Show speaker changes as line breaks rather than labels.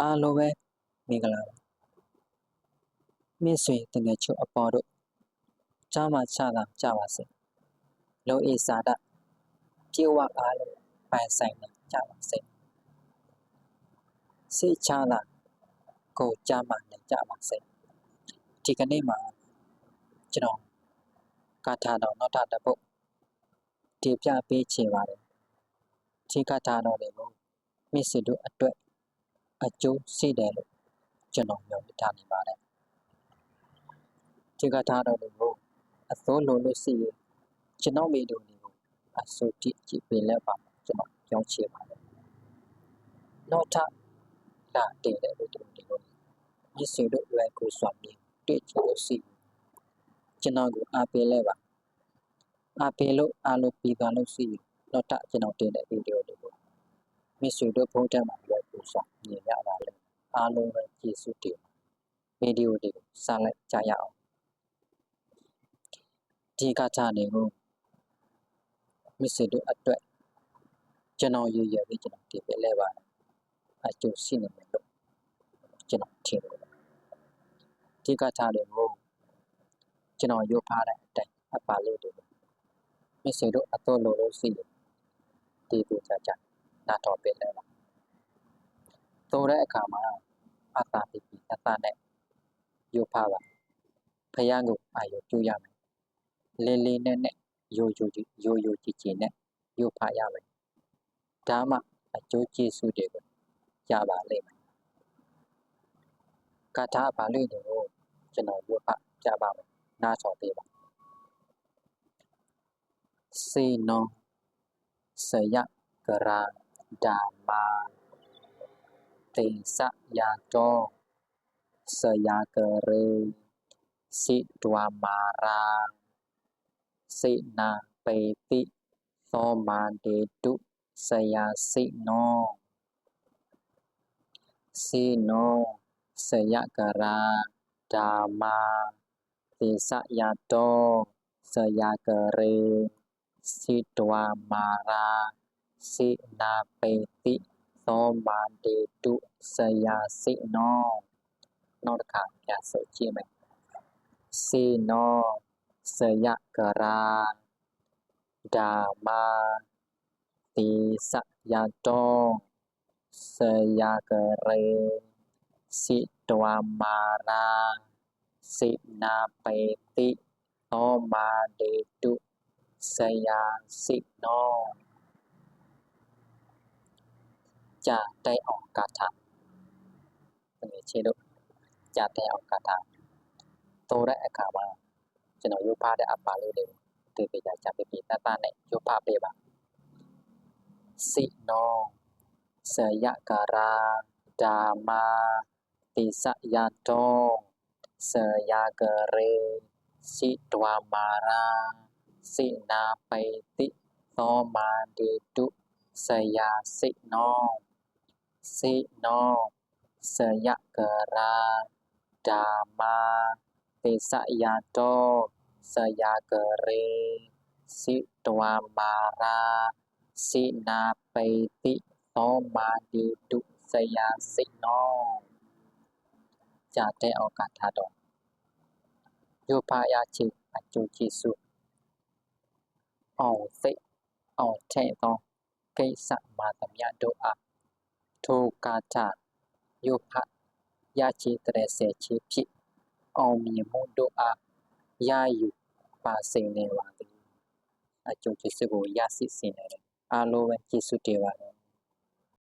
အားလုံးပဲမင်္ဂလာပါမြင့်ဆွေတငယ်ချုပ်အပေါ်တို့ကြားမှချတာကြပါစေလုံအေစာဒပြေဝအားလုံးပိုင်ဆိုင်နေကြပါစေစိတ်ချတာကိုကြားမှနေကြပါစေဒီကနေ့မှာကျွန်တော်ကာထာတော်နောက်ထပ်တစ်ပုဒ်ဒီပြပေးချင်ပါတယ်ဒီကာထာတော်တွေကိုမြင့်ဆွေတို့အတွက်အကျိုးရှိတယ်လို့ကျွန်တော်ပြောပြထားနေပါတယ်ဒီကထာတော်တွေကိုအစိုးလို့လို့ရှိရင်ကျွန်တော်မိတို့တွေကိုအစိုးကြည့်ပေးလက်ပါကျွန်တော်ပြောချင်ပါတယ်နောက်ထပ်လာတည်တဲ့လူတို့တွေကိုမြစ်ဆွေတို့လွယ်ကူစွာမြင်တွေ့ကြလို့ရှိကျွန်တော်ကိုအားပေးလက်ပါအားပေးလို့အားလို့ပြီးသွားလို့ရှိရင်နောက်ထပ်ကျွန်တော်တင်တဲ့ဗီဒီယိုတွေကိုမြစ်ဆွေတို့ဖုန်းထဲမှာလွယ်ကူစွာမြင်ရပါလိမ့်အားလုံးပဲကျေးဇူးတင်ဗီဒီယိုတွေကိုစလိုက်ကြရအောင်ဒီကထာတွေကိုမြစ်ဆွေတို့အတွက်ကျွန်တော်ရည်ရွယ်ပြီးကျွန်တော်တင်ပေးလိုက်ပါတယ်အကျိုးရှိနေမယ်လို့ကျွန်တော်ထင်တယ်ဒီကထာတွေကိုကျွန်တော်ရုပ်ထားတဲ့အတိုင်းအပါလေးတွေမြစ်ဆွေတို့အတော်လို့ရှိရင်ဒီပူချာချာနားတော်ပေးလိုက်ပါတိုးတဲ့အခါမှာအတာပိပိအတာနဲ့ရုပ်ထားပါဖယားကိုအာရုံပြုရမယ်လေးလေးနဲ့ရိုးကြည့်နဲ့ရုပ်ဖာရမယ်ဒါမှအကျိုးကျေးဇူးတွေကိုရပါလိမ့်မယ်ကထာပါဠိတွေကိုကျွန်တော်ရုပ်ဖာပြပါမယ်နားဆော်ပေးပါစေနောစယကရာဓမ္မာတေစယတောစယကရေစိတဝမာရာစိနာပေတိသောမန္တေတုစယစိနောစေနောစယကရာဓမ္မာတေစယတောစယကရေစိတဝမာရာစိနာပေတိသောမန္တေတုစယစိနောနောက်တစ်ခါပြန်ဆိုကြည့်မယ်စေနောစယကရာဓမ္မာတေစယတောစယကရေစိတဝမာရာစိနာပေတိသောမန္တေတုစယစိနောကြာတဲ့အောင်ကထာဒီခြေလို့ကြာတဲ့အောင်ကထာတိုးတဲ့အခါမှာကျွန်တော်ရုပ်ဖားတဲ့အပါလေးတွေတေကြကြပြတတ်နဲ့ရုပ်ဖားပေးပါစိနောစယကရာဓမ္မာတိစယတောစယကရေစိတဝမာရာစိနာပေတိသောမန္တေတုစယစိနောစိနောစယကရာဓမ္မာတေစယတောစယကရေစိတဝမာရာစိနာပေတိသောမန္တေတုစယစိနောကြာတဲ့ဩကာသတော်ရုပ်ဖာရခြင်းအကျိုးကျေးဇူးအောင်စိတ်အောင်ထဲ့သောကိစ္စမာသမျှတို့အားထိုကာသရုပ်ဖာရခြင်းတရစေခြင်းဖြင့်အောင်မြင်မှုတို့အားရယူပါစေနေပါသည်အကျိုးကျေးဇူးကိုရရှိစေနေတယ်အားလုံးပဲကျေးဇူးတင်ပါတယ်